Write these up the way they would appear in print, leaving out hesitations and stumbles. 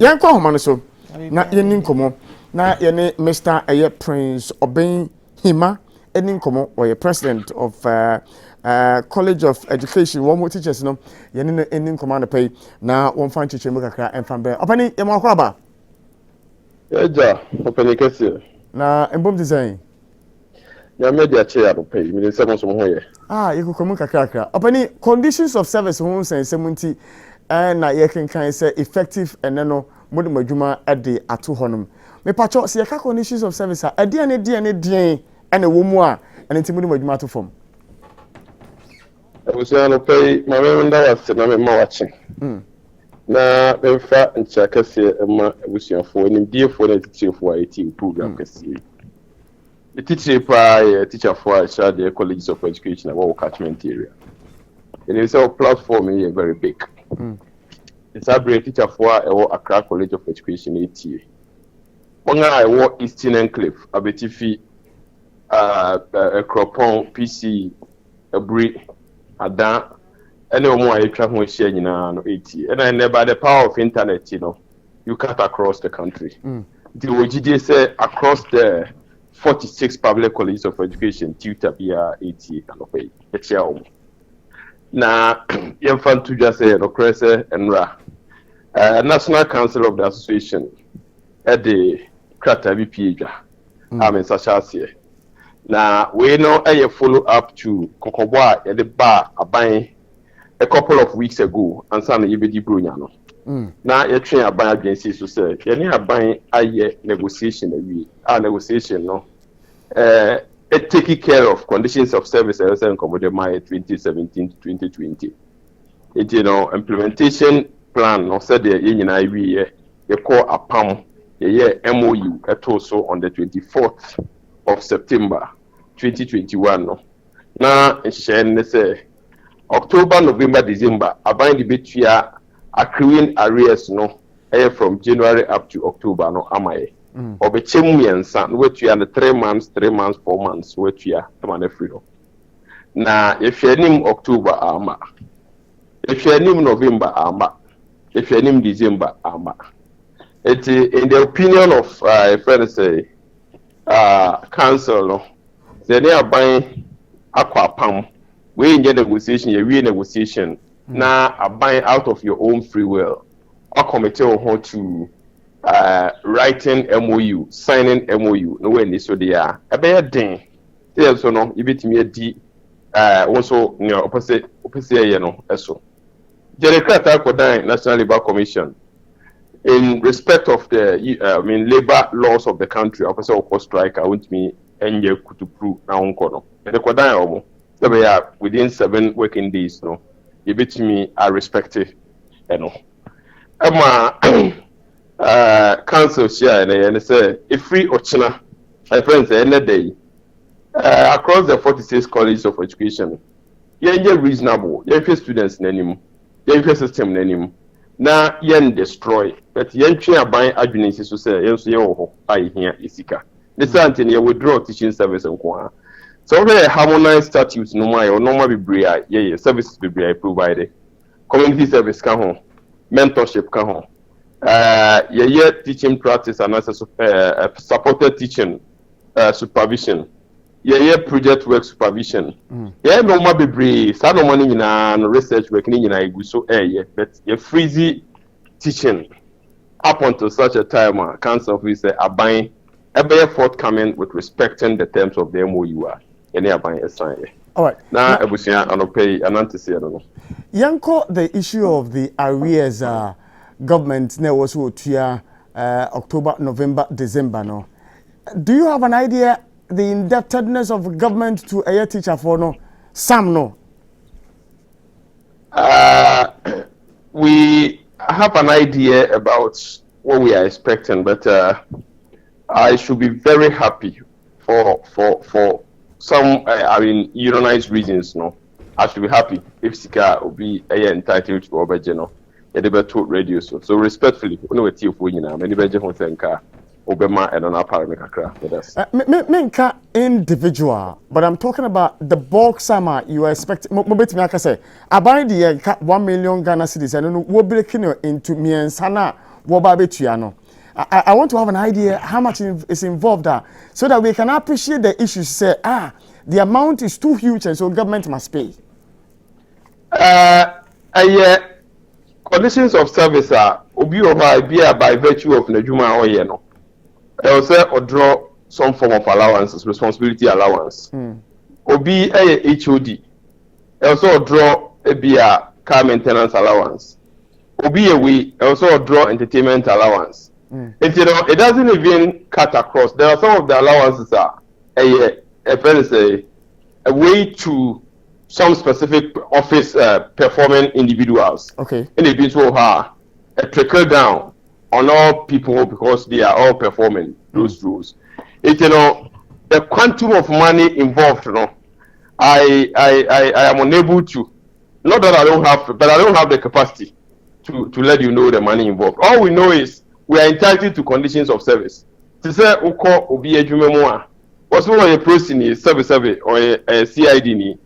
Yanko Homano so. Na yenin komo. Na yene Mr. Prince Obeng Hima. Enin komo or president of College of Education. One more teachers no. Yenin enin komo na pay. Na one fan teacher muka kra enfambe. Opani yemo kwaba. Eja, opani kesi. Na embom design. Ya media chair no pay. Mi se mo so ho ye. You komo kakra. Opani conditions of service ho sense munti na ye kan say effective and no mode madwuma ade ato honum. Me pacho se yeka conditions of service a ade ane ane wo mu a ane nti mode madwuma ato fom. Ebusia no pay ma me nda wase na me ma wache. Na memfa ncha kase ma ebusiafo ni biefo na titiefo a eti program kase. The teacher teacher for the colleges of education about catchment area. And it's our platform is very big. It's a great teacher for Accra College of Education ATA. One I work Eastern Enclave, Abetifi, Cropon, PC, Abri, Adan, and no more I travel sharing in ATA. And I never the power of internet, you cut across the country. The OGD say across the 46 public colleges of education, tutor via ATA and pay. It's your now, Yamfan to just say, Ocrese and Ra, National Council of the Association at the Krata BPA. I'm in Sashasia. Now, we know a follow up to Kokoboa at the bar, buying a couple of weeks ago, and some Ibidi Brunyano. Now, you're trying to buy agencies to say, you're buying a negotiation, negotiation, no. Taking care of conditions of service and Comodema 2017 to 2020. It implementation plan no said the union you call a PAM MOU at also on the 24th of September 2021 no. Now share say October, November, December bind the bit here accruing arrears no from January up to October no amaye. Or be chemians and what you are 3 months, 4 months, what you are to freedom. Now, if you name October, ama. If you name November, ama. If you name December, ama. It in the opinion of friends say, council, they are buying aqua pam. We in the negotiation, you renegotiation. Now, are buying out of your own free will. A committee or how to. Writing MOU, signing MOU, no way so they are. A bad thing. So no, you beat me a D. Also, opposite, so. Jerry National Labour Commission, in respect of the, labor laws of the country, officer of strike, I want me and you to prove now on corner. And the Kodai, they are within 7 working days, no. You beat me, I respect it, council share and say if free Ochina, my friends, any day across the 46 colleges of education, you're reasonable, you're students in any, you're system in any. Now you're destroy, but you're buying agencies to say, I hear Isika. The Santin, you withdraw teaching service and Kwa. So, we harmonized statutes, no more, or normal be services be provided. Community service come home, mentorship come home. Teaching practice and supported teaching supervision. Project work supervision. No more be some money in research work in so but freezy teaching up until such a time council officer are buying a forthcoming with respecting the terms of the MOU and they are buying a sign. All right. Now I was pay an antecedent. Yanko, the issue of the arrears government now was October, November, December. No, do you have an idea the indebtedness of government to a teacher for no? Some no. We have an idea about what we are expecting, but I should be very happy for some unionized reasons. No, I should be happy if Sika will be entitled to Obejeno. Radio so respectfully, no way for you now. Many better who think Obama and on our parameter with us. Menka individual, but I'm talking about the bulk summer you are expecting. Mobet me, I say, I buy the 1 million Ghana cedis and we're breaking into me and Sana Wobabetuano. I want to have an idea how much is involved so that we can appreciate the issues. Say, the amount is too huge, and so government must pay. Conditions of service are obi by virtue of Najuma or Yeno. I also or draw some form of allowances, responsibility allowance. Obi HOD. I also draw a car maintenance allowance. Obi also draw entertainment allowance. It doesn't even cut across. There are some of the allowances are a way to some specific office performing individuals. Okay. And the people are a trickle down on all people because they are all performing those rules. The quantum of money involved, I am unable to. Not that I don't have, but I don't have the capacity to let you know the money involved. All we know is we are entitled to conditions of service. To say uko obi adwuma what's one a person is service or a CID ni.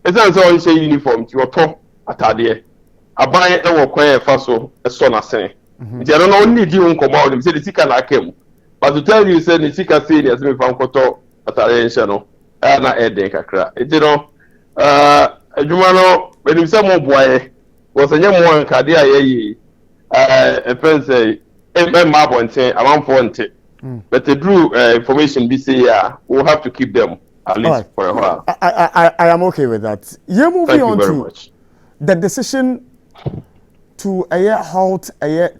It's not so say uniform to your top atade. Aban e wo kwan e fa so e so na sen. Nti I don't know need you nkomo dem say the sika na kem. But to tell you say the sika say dey as me fa nkoto atade nche no na e den kakra. Adwuma no when you say mo boy was anya mo nkade ayeyi a friend say but the true information be say we'll have to keep them at least for a while. I am okay with that. You're moving on to much. The decision to halt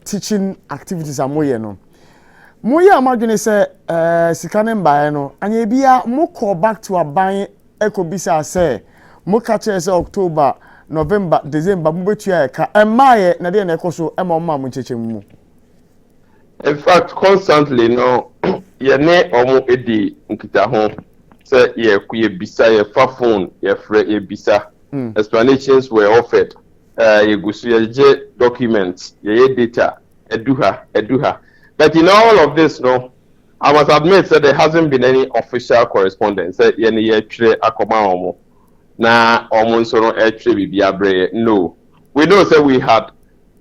teaching activities are no. Moya imagine say sikanem bae no anya bia mo call back to aban ekobisa say mo catch say October, November, December mo betua ka emaye na de na ekoso ema mo mo chechemu. In fact, constantly, yene omo edi nkita ho say ye kuye bisa ye fa phone ye free ye bisa. Explanations were offered. Ye gusu ye documents ye data eduha. But in all of this, I must admit that there hasn't been any official correspondence. Say yene ye tire akoma omo na omo nso no e tire bibia bre. No, we know say we had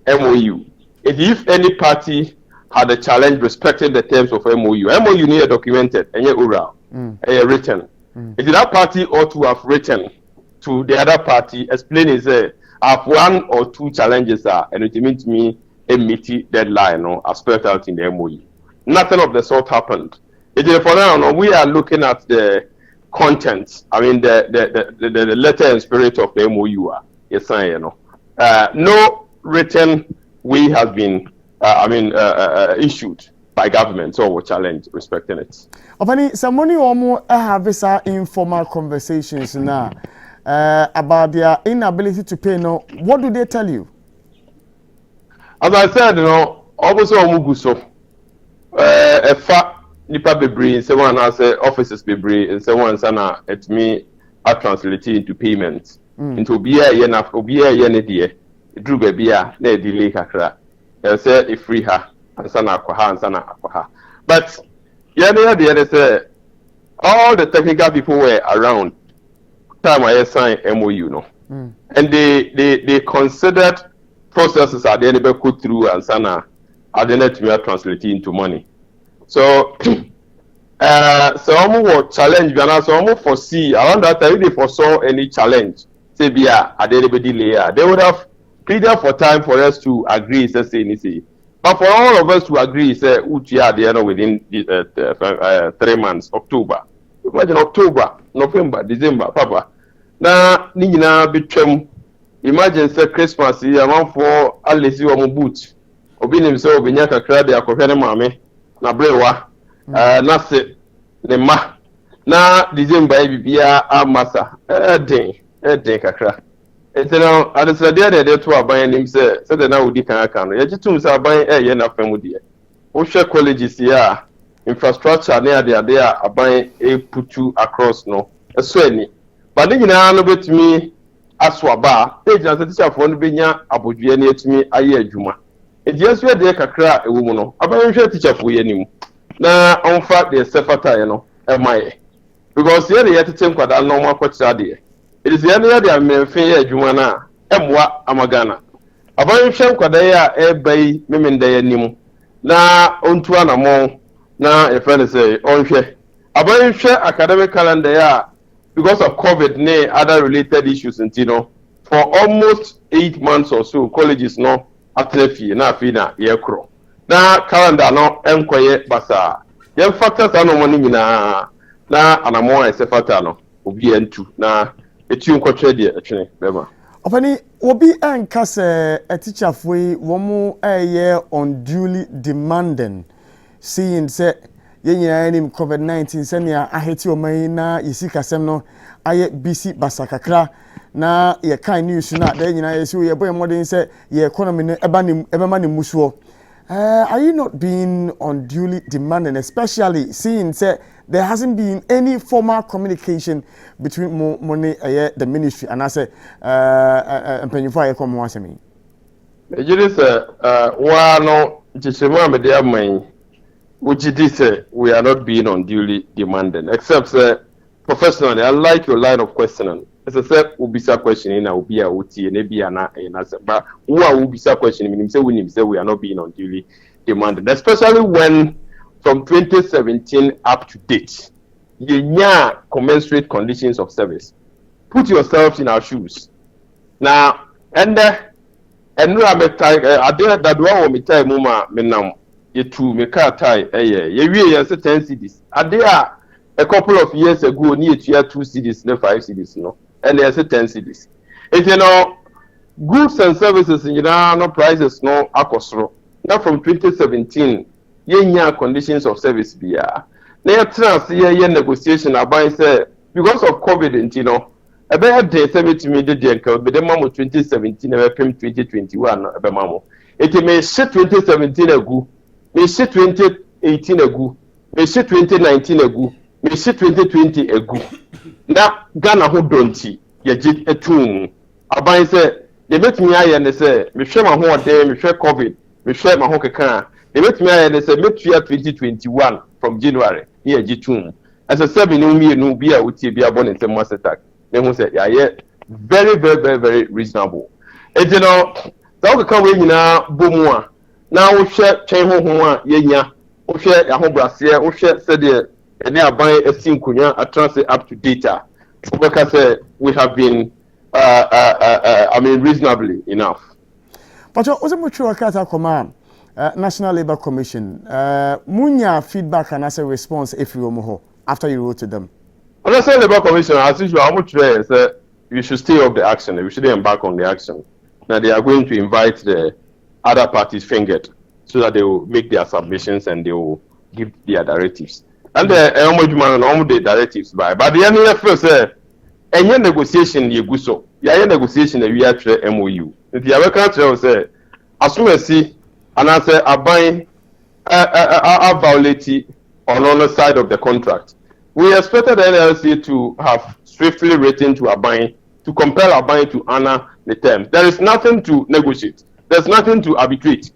MOU. If any party had a challenge respecting the terms of MOU. MOU near documented and yet oral, written. If that party ought to have written to the other party, explaining say, I have 1 or 2 challenges and it means me a meaty deadline as spelled out in the MOU. Nothing of the sort happened. It is for now, we are looking at the content. I mean the letter and spirit of the MOU. Yes, no written way has been issued by government, so we'll challenge respecting it. Opani, somebody almost have this informal conversations now about their inability to pay. No, what do they tell you? As I said, obviously, Omuguso, a fa nipa bebre, someone has offices bebre, and someone sana at me are translated into payment. Into beer, yena, obia yenedie, drew beer, ne delay kakra. Say if free her and sana akwaha. But the other say all the technical people were around time I signed MOU and they considered processes are the enemy put through and sana are the net to translate into money. So almost challenge and so almost foresee around that time if they foresaw any challenge say be a delay they would have pleaded for time for us to agree, say, but for all of us to agree, say, within 3 months, October. Imagine October, November, December, Papa. Now, Nina between imagine say Christmas, around for at least you are boot. Obin himself, Binyaka crab, a coherent mammy, Nabrewa, Nase, Nema. Now, December, be a massa, a day, Kakra. It's at the idea that two are buying him say that now we can account. Yet two are buying a yen of family. Osha colleges here, infrastructure near they are buying a put you across no a swenny. But then you know about me as waba, agents that teacher for Benya Abuja near to me a year Juma. It's just where they can cry a woman. About teacher for you. Now, on fact, they're Sefata, am I? Because here they had to think what I know more what's idea. It is the other day I may fear Jumana, Amwa Amagana. About him, Kwadaia, bay, Mimendaya Nim, na ontu anamo na your friend say onhwe abanhwe academic calendar ya because of COVID and other related issues and for almost 8 months or so colleges no atrefi na afina ye kro na calendar no enkoye basa ye factors ano money na anamo ese factor no obi entu na etu nkotwe de etwene bema Opani obi anka se a teacher foi womo eye unduly demanding seeing say yenyina nim COVID-19 senia aheti oman na yisika sem no aye BC basakakra na ye kan news na da nyina yesi ye boy modern say ye economy no eba ni musuo. Are you not being unduly demanding, especially seeing say there hasn't been any formal communication between money the ministry and I say Mpenyufo come once me. Ejiri say no jisema me dey man which did say we are not being unduly demanding except say professionally I like your line of questioning. As I said, ubisa questioning na ubia uti na bia na say but who are ubisa questioning meaning say we are not being unduly demanding, especially when from 2017 up to date you commensurate conditions of service. Put yourselves in our shoes now and no I did that one me time muma menam ye two me car tie ye we 10 cedis are a couple of years ago near 2 cedis no 5 cedis no and there's 10 cedis. It's goods and services no prices no akosro now from 2017 ye conditions of service bia na trans ye negotiation about say because of COVID and about the 70 million denka be the mamo 2017 e 2021 no be mamo it may shit 2017 agu me shit 2018 agu me shit 2019 agu me shit 2020 agu na Ghana ho donti ye ji etum aban say ye betumi aye ne say me hwe ma ho ode me hwe COVID me hwe ma ho keka ye betumi aye ne say metua 2021 from January ye ji tum as a 7 no mi no bi a utie bi abon ntem masetak they who say yeah very reasonable and so ka we nyina bomu a na wo hwe twen ho a yenya wo hwe ya ho brase wo hwe said the any aban asinkunya atranse up to data because we have been I mean reasonably enough but also much workata command National Labour Commission munya feedback and as a response if you mo after you wrote to them. The National Labour Commission, as usual, how much you should stay off the action. We shouldn't embark on the action. Now they are going to invite the other parties fingered so that they will make their submissions and they will give their directives. And the directives by. But the end of the first any negotiation you go so. Yeah, negotiation we are to MOU. If you have a country say as soon as see and I say I buy violate on the side of the contract. We expected the NLC to have swiftly written to Abay to compel Abay to honor the terms. There is nothing to negotiate. There's nothing to arbitrate.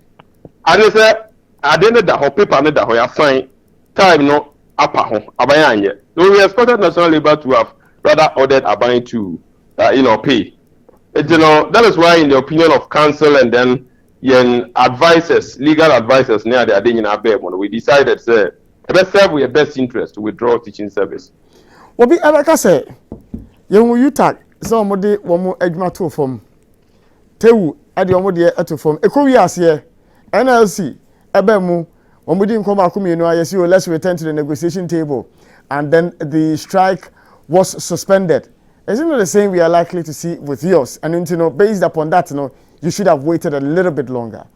And they said, I didn't know that paper that I sign time no upper home Abay. So we expected National Labour to have rather ordered Abay to pay. That is why in the opinion of council and then advisors, legal advisors near the Adin in Abay, we decided say best serve with your best interest to withdraw teaching service. Obi abaka say you UTAC so omode womo adwuma to form tewu ade omode ato form ekowi ase NLC ebemu omodi nkoma akomienu ayesi let's return to the negotiation table and then the strike was suspended. Isn't it the same we are likely to see with yours? And based upon that you should have waited a little bit longer.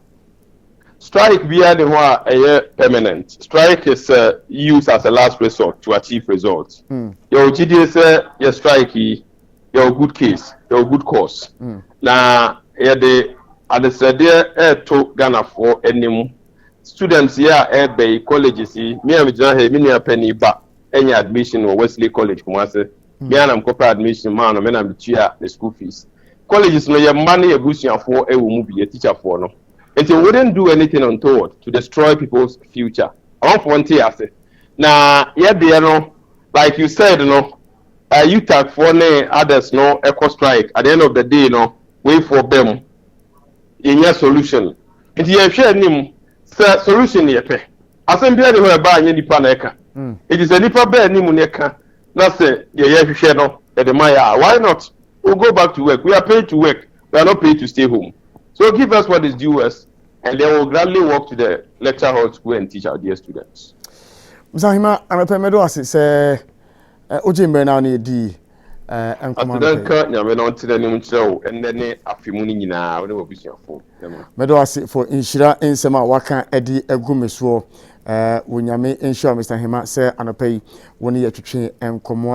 Strike via the one permanent. Strike is used as a last resort to achieve results. Your GDA say your strike, your good case, your good cause. Now, the to Ghana for any students here by colleges. Me am penny back any admission or Wesley College. Me am corporate admission man. Me am the school fees. Colleges no your money a boost for a will be a teacher for no. And they wouldn't do anything untoward to destroy people's future. I want one thing I say. Now, like you said, you talk for others, eco strike. At the end of the day, wait for them in your solution. And you share him, sɛ solution yɛ pɛ asɛm biara de hɔ ɛbaa nyɛ nipa na ɛka it is a nipa bɛɛ ni mu na ɛka na sɛ yɛyɛ hwehwɛ no yɛde ma yɛ a why not we'll go back to work we are paid to work we are not paid to stay home so give us what is due us and then we'll gladly walk to the lecture hall to go and teach our dear students. Mzahima amepemedo ase sɛ oje mbe na na di Adanka nyame na ontere ne mkyerɛw ɛnɛ ne afemu ni nyinaa wo ne wabusuafo medo ase for inhyira nsɛm a waka edi agumesoɔ wo nyame nhyira Mr. Hima sɛ anopai wo ne yɛtwetwe nkɔmɔ